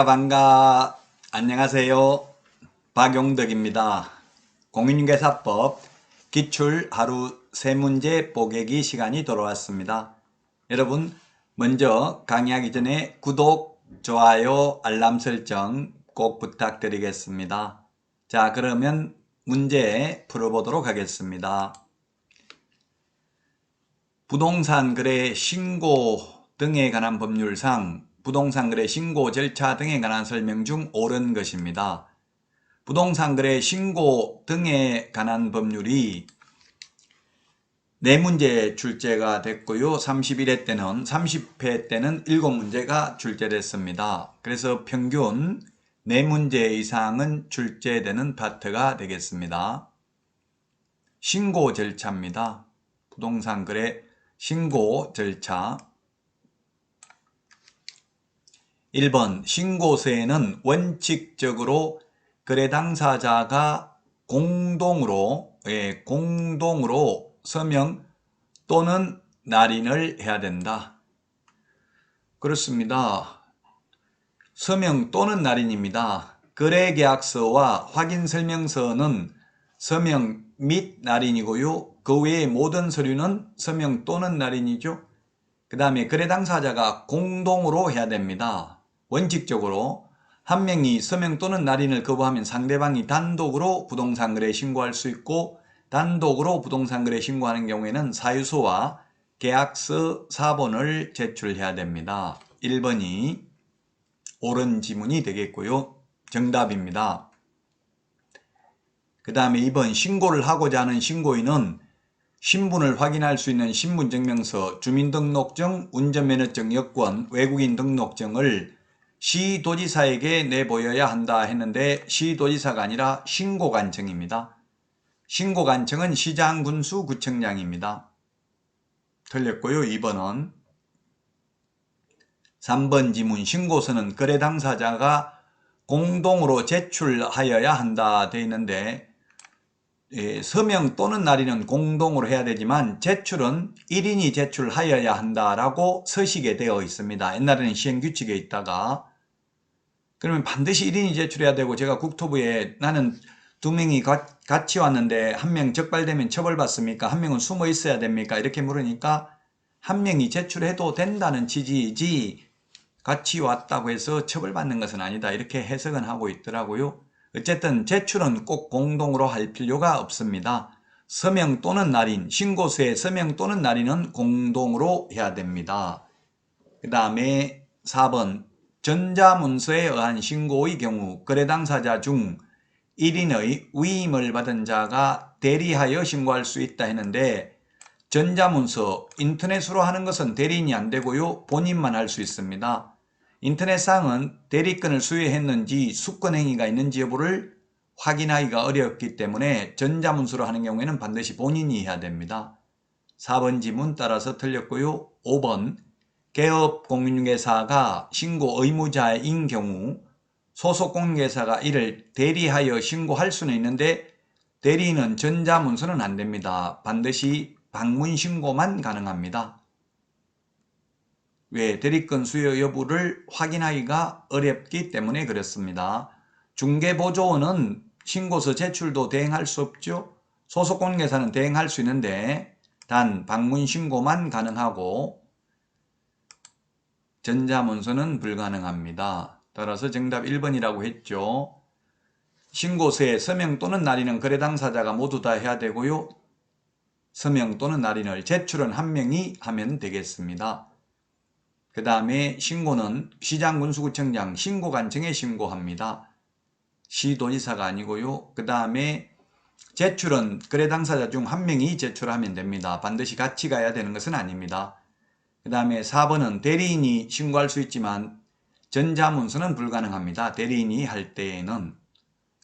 반가. 안녕하세요. 박용덕입니다. 공인중개사법 기출 하루 3문제 보객기 시간이 돌아왔습니다. 여러분, 먼저 강의하기 전에 구독, 좋아요, 알람 설정 꼭 부탁드리겠습니다. 자, 그러면 문제 풀어보도록 하겠습니다. 부동산 거래 신고 등에 관한 법률상 부동산 거래 신고 절차 등에 관한 설명 중 옳은 것입니다. 부동산 거래 신고 등에 관한 법률이 4문제 출제가 됐고요. 31회 때는 30회 때는 7문제가 출제됐습니다. 그래서 평균 4문제 이상은 출제되는 파트가 되겠습니다. 신고 절차입니다. 부동산 거래 신고 절차. 1번 신고서에는 원칙적으로 거래 당사자가 공동으로 서명 또는 날인을 해야 된다. 그렇습니다. 서명 또는 날인입니다. 거래계약서와 확인설명서는 서명 및 날인이고요. 그 외의 모든 서류는 서명 또는 날인이죠. 그 다음에 거래 당사자가 공동으로 해야 됩니다. 원칙적으로 한 명이 서명 또는 날인을 거부하면 상대방이 단독으로 부동산 거래 신고할 수 있고, 단독으로 부동산 거래 신고하는 경우에는 사유서와 계약서 사본을 제출해야 됩니다. 1번이 옳은 지문이 되겠고요. 정답입니다. 그 다음에 2번 신고를 하고자 하는 신고인은 신분을 확인할 수 있는 신분증명서, 주민등록증, 운전면허증 여권, 외국인 등록증을 시도지사에게 내보여야 한다 했는데 시도지사가 아니라 신고관청입니다. 신고관청은 시장군수구청장입니다. 틀렸고요. 2번은 3번 지문 신고서는 거래 당사자가 공동으로 제출하여야 한다 되어 있는데 서명 또는 날인은 공동으로 해야 되지만 제출은 1인이 제출하여야 한다라고 서식에 되어 있습니다. 옛날에는 시행규칙에 있다가 그러면 반드시 1인이 제출해야 되고, 제가 국토부에 나는 2명이 같이 왔는데 1명 적발되면 처벌받습니까? 1명은 숨어 있어야 됩니까? 이렇게 물으니까 1명이 제출해도 된다는 취지이지 같이 왔다고 해서 처벌받는 것은 아니다, 이렇게 해석은 하고 있더라고요. 어쨌든 제출은 꼭 공동으로 할 필요가 없습니다. 서명 또는 날인, 신고서의 서명 또는 날인은 공동으로 해야 됩니다. 그 다음에 4번 전자문서에 의한 신고의 경우 거래 당사자 중 1인의 위임을 받은 자가 대리하여 신고할 수 있다 했는데, 전자문서 인터넷으로 하는 것은 대리인이 안 되고요. 본인만 할 수 있습니다. 인터넷상은 대리권을 수여했는지 수권행위가 있는지 여부를 확인하기가 어렵기 때문에 전자문서로 하는 경우에는 반드시 본인이 해야 됩니다. 4번 지문 따라서 틀렸고요. 5번 개업 공인중개사가 신고 의무자인 경우 소속 공인중개사가 이를 대리하여 신고할 수는 있는데 대리인은 전자문서는 안 됩니다. 반드시 방문 신고만 가능합니다. 왜? 대리권 수여 여부를 확인하기가 어렵기 때문에 그렇습니다. 중개보조원은 신고서 제출도 대행할 수 없죠. 소속 공인중개사는 대행할 수 있는데 단 방문 신고만 가능하고 전자문서는 불가능합니다. 따라서 정답 1번이라고 했죠. 신고서에 서명 또는 날인은 거래 당사자가 모두 다 해야 되고요. 서명 또는 날인을 제출은 1명이 하면 되겠습니다. 그 다음에 신고는 시장군수구청장 신고관청에 신고합니다. 시도지사가 아니고요. 그 다음에 제출은 거래 당사자 중 1명이 제출하면 됩니다. 반드시 같이 가야 되는 것은 아닙니다. 그 다음에 4번은 대리인이 신고할 수 있지만 전자문서는 불가능합니다. 대리인이 할 때에는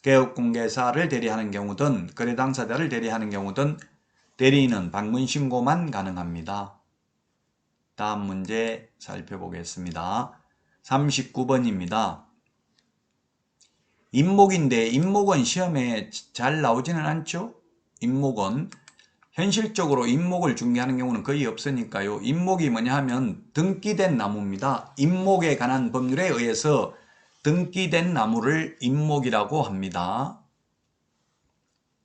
개업공개사를 대리하는 경우든 거래 당사자를 대리하는 경우든 대리인은 방문 신고만 가능합니다. 다음 문제 살펴보겠습니다. 39번입니다. 임목인데 임목은 시험에 잘 나오지는 않죠. 임목은 현실적으로 임목을 중개하는 경우는 거의 없으니까요. 임목이 뭐냐 하면 등기된 나무입니다. 임목에 관한 법률에 의해서 등기된 나무를 임목이라고 합니다.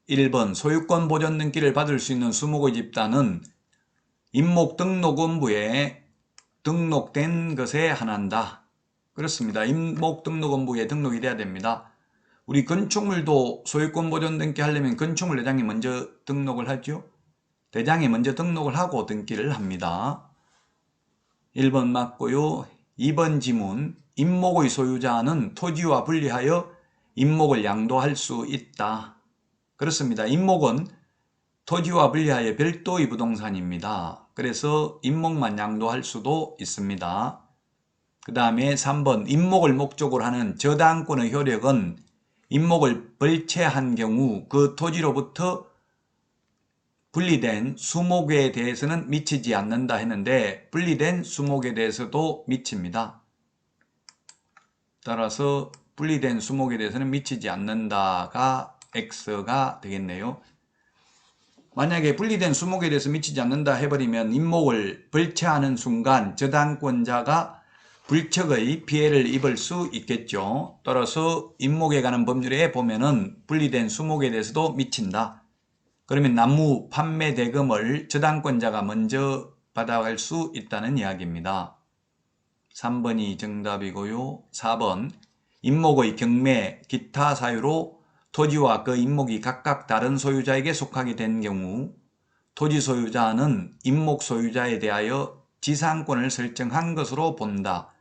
1번 소유권 보존 등기를 받을 수 있는 수목의 집단은 임목 등록원부에 등록된 것에 한한다. 그렇습니다. 임목 등록원부에 등록이 돼야 됩니다. 우리 건축물도 소유권 보존 등기 하려면 건축물 대장이 먼저 등록을 하죠. 대장이 먼저 등록을 하고 등기를 합니다. 1번 맞고요. 2번 지문. 임목의 소유자는 토지와 분리하여 임목을 양도할 수 있다. 그렇습니다. 임목은 토지와 분리하여 별도의 부동산입니다. 그래서 임목만 양도할 수도 있습니다. 그 다음에 3번 임목을 목적으로 하는 저당권의 효력은 임목을 벌채한 경우 그 토지로부터 분리된 수목에 대해서는 미치지 않는다 했는데 분리된 수목에 대해서도 미칩니다. 따라서 분리된 수목에 대해서는 미치지 않는다가 X가 되겠네요. 만약에 분리된 수목에 대해서 미치지 않는다 해버리면 임목을 벌채하는 순간 저당권자가 불척의 피해를 입을 수 있겠죠. 따라서 임목에 관한 법률에 보면은 분리된 수목에 대해서도 미친다. 그러면 나무 판매 대금을 저당권자가 먼저 받아갈 수 있다는 이야기입니다. 3번이 정답이고요. 4번 임목의 경매, 기타 사유로 토지와 그 임목이 각각 다른 소유자에게 속하게 된 경우 토지 소유자는 임목 소유자에 대하여 지상권을 설정한 것으로 본다.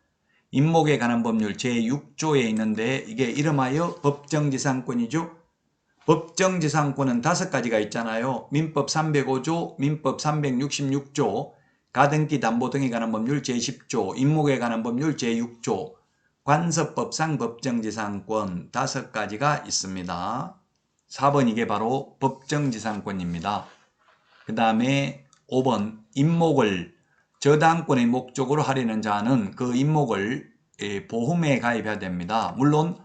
임목에 관한 법률 제6조에 있는데 이게 이름하여 법정지상권이죠. 법정지상권은 5가지가 있잖아요. 민법 305조, 민법 366조, 가등기 담보 등에 관한 법률 제10조, 임목에 관한 법률 제6조, 관습법상 법정지상권 5가지가 있습니다. 4번 이게 바로 법정지상권입니다. 그 다음에 5번 임목을 저당권의 목적으로 하려는 자는 그 임목을 보험에 가입해야 됩니다. 물론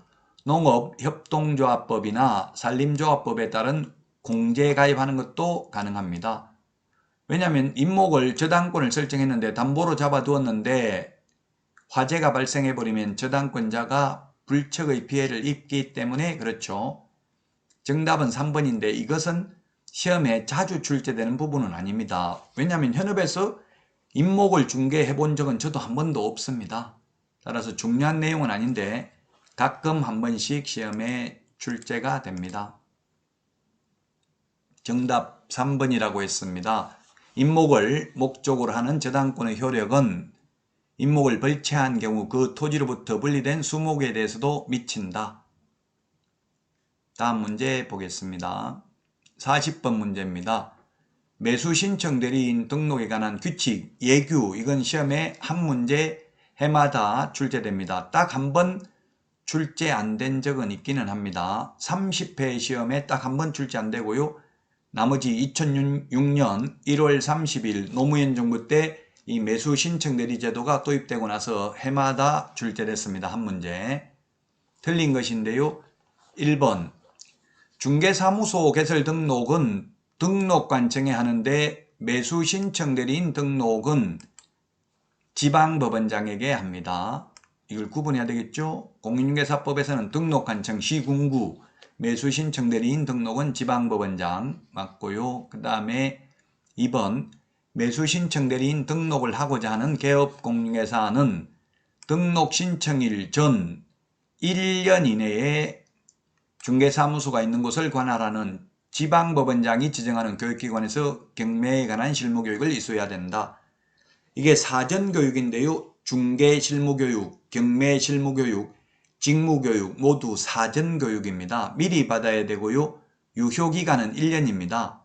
농업협동조합법이나 산림조합법에 따른 공제에 가입하는 것도 가능합니다. 왜냐하면 임목을 저당권을 설정했는데 담보로 잡아두었는데 화재가 발생해버리면 저당권자가 불척의 피해를 입기 때문에 그렇죠. 정답은 3번인데 이것은 시험에 자주 출제되는 부분은 아닙니다. 왜냐하면 현업에서 임목을 중개해 본 적은 저도 한 번도 없습니다. 따라서 중요한 내용은 아닌데 가끔 한 번씩 시험에 출제가 됩니다. 정답 3번이라고 했습니다. 임목을 목적으로 하는 저당권의 효력은 임목을 벌채한 경우 그 토지로부터 분리된 수목에 대해서도 미친다. 다음 문제 보겠습니다. 40번 문제입니다. 매수 신청 대리인 등록에 관한 규칙, 예규, 이건 시험에 한 문제 해마다 출제됩니다. 딱 한 번 출제 안 된 적은 있기는 합니다. 30회 시험에 딱 한 번 출제 안 되고요. 나머지 2006년 1월 30일 노무현 정부 때 이 매수 신청 대리 제도가 도입되고 나서 해마다 출제됐습니다. 한 문제. 틀린 것인데요. 1번 중개사무소 개설 등록은 등록관청에 하는데 매수 신청 대리인 등록은 지방법원장에게 합니다. 이걸 구분해야 되겠죠. 공인중개사법에서는 등록관청 시군구, 매수 신청 대리인 등록은 지방법원장 맞고요. 그 다음에 2번 매수 신청 대리인 등록을 하고자 하는 개업공인중개사는 등록 신청일 전 1년 이내에 중개사무소가 있는 곳을 관할하는 지방법원장이 지정하는 교육기관에서 경매에 관한 실무교육을 이수해야 된다. 이게 사전교육인데요. 중개실무교육, 경매실무교육, 직무교육 모두 사전교육입니다. 미리 받아야 되고요. 유효기간은 1년입니다.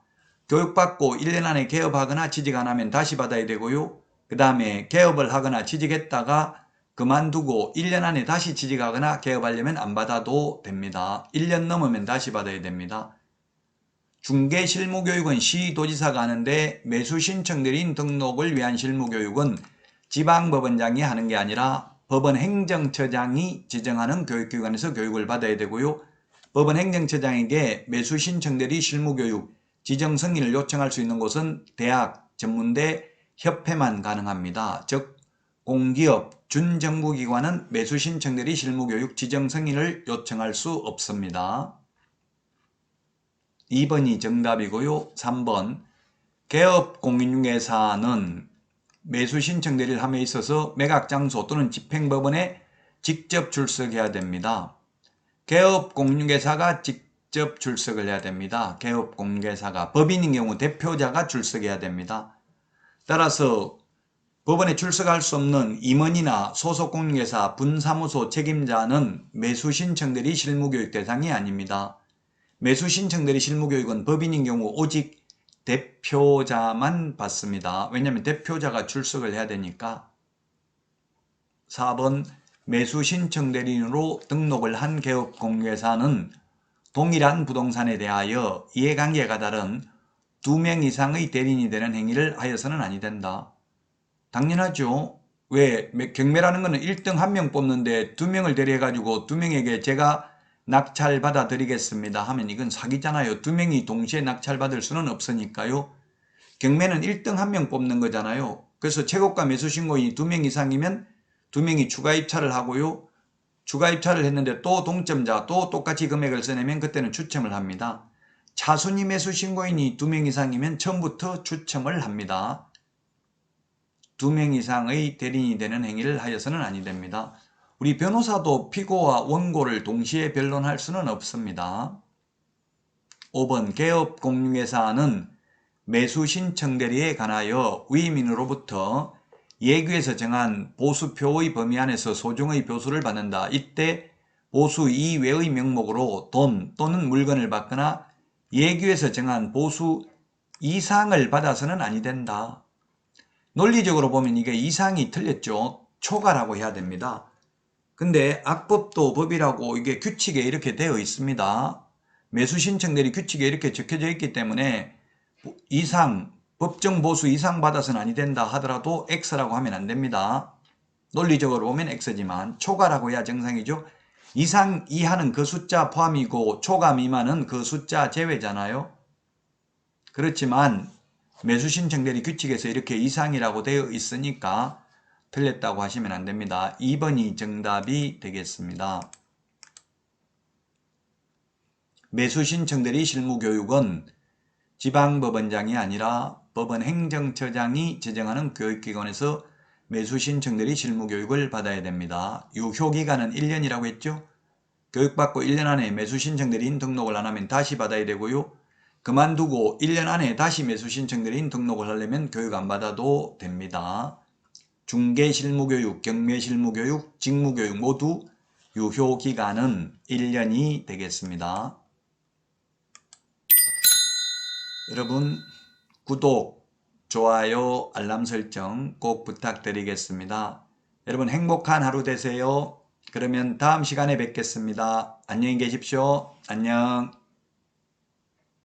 교육받고 1년 안에 개업하거나 취직 안 하면 다시 받아야 되고요. 그 다음에 개업을 하거나 취직했다가 그만두고 1년 안에 다시 취직하거나 개업하려면 안 받아도 됩니다. 1년 넘으면 다시 받아야 됩니다. 중개실무교육은 시도지사가 하는데 매수신청 대리인 등록을 위한 실무교육은 지방법원장이 하는 게 아니라 법원 행정처장이 지정하는 교육기관에서 교육을 받아야 되고요. 법원 행정처장에게 매수 신청 대리 실무교육 지정 승인을 요청할 수 있는 곳은 대학, 전문대, 협회만 가능합니다. 즉 공기업, 준정부기관은 매수 신청 대리 실무교육 지정 승인을 요청할 수 없습니다. 2번이 정답이고요. 3번 개업공인중개사는 매수 신청 대리를 함에 있어서 매각장소 또는 집행법원에 직접 출석해야 됩니다. 개업공인중개사가 직접 출석을 해야 됩니다. 개업공인중개사가 법인인 경우 대표자가 출석해야 됩니다. 따라서 법원에 출석할 수 없는 임원이나 소속공인중개사 분사무소 책임자는 매수신청 대리 실무교육 대상이 아닙니다. 매수신청 대리 실무교육은 법인인 경우 오직 대표자만 받습니다. 왜냐하면 대표자가 출석을 해야 되니까. 4번 매수신청 대리인으로 등록을 한 개업공인중개사는 동일한 부동산에 대하여 이해관계가 다른 2명 이상의 대리인이 되는 행위를 하여서는 아니 된다. 당연하죠. 왜 경매라는 것은 1등 1명 뽑는데 2명을 대리해가지고 2명에게 제가 낙찰받아 드리겠습니다 하면 이건 사기잖아요. 2명이 동시에 낙찰받을 수는 없으니까요. 경매는 1등 1명 뽑는 거잖아요. 그래서 최고가 매수신고인이 2명 이상이면 2명이 추가 입찰을 하고요. 추가 입찰을 했는데 또 동점자 또 똑같이 금액을 써내면 그때는 추첨을 합니다. 차순위 매수신고인이 2명 이상이면 처음부터 추첨을 합니다. 2명 이상의 대리인이 되는 행위를 하여서는 아니 됩니다. 우리 변호사도 피고와 원고를 동시에 변론할 수는 없습니다. 5번 개업공인중개사는 매수신청 대리에 관하여 위임인으로부터 예규에서 정한 보수표의 범위 안에서 소중의 보수를 받는다. 이때 보수 이외의 명목으로 돈 또는 물건을 받거나 예규에서 정한 보수 이상을 받아서는 아니 된다. 논리적으로 보면 이게 이상이 틀렸죠. 초과라고 해야 됩니다. 근데 악법도 법이라고 이게 규칙에 이렇게 되어 있습니다. 매수신청 대리 규칙에 이렇게 적혀져 있기 때문에 이상, 법정 보수 이상 받아서는 아니 된다 하더라도 X라고 하면 안 됩니다. 논리적으로 보면 X지만 초과라고 해야 정상이죠. 이상 이하는 그 숫자 포함이고 초과 미만은 그 숫자 제외잖아요. 그렇지만 매수신청 대리 규칙에서 이렇게 이상이라고 되어 있으니까 틀렸다고 하시면 안 됩니다. 2번이 정답이 되겠습니다. 매수신청 대리 실무교육은 지방법원장이 아니라 법원 행정처장이 지정하는 교육기관에서 매수신청 대리 실무교육을 받아야 됩니다. 유효기간은 1년이라고 했죠. 교육받고 1년 안에 매수신청 대리인 등록을 안 하면 다시 받아야 되고요. 그만두고 1년 안에 다시 매수신청 대리인 등록을 하려면 교육 안 받아도 됩니다. 중개실무교육, 경매실무교육, 직무교육 모두 유효기간은 1년이 되겠습니다. 여러분 구독, 좋아요, 알람 설정 꼭 부탁드리겠습니다. 여러분 행복한 하루 되세요. 그러면 다음 시간에 뵙겠습니다. 안녕히 계십시오. 안녕.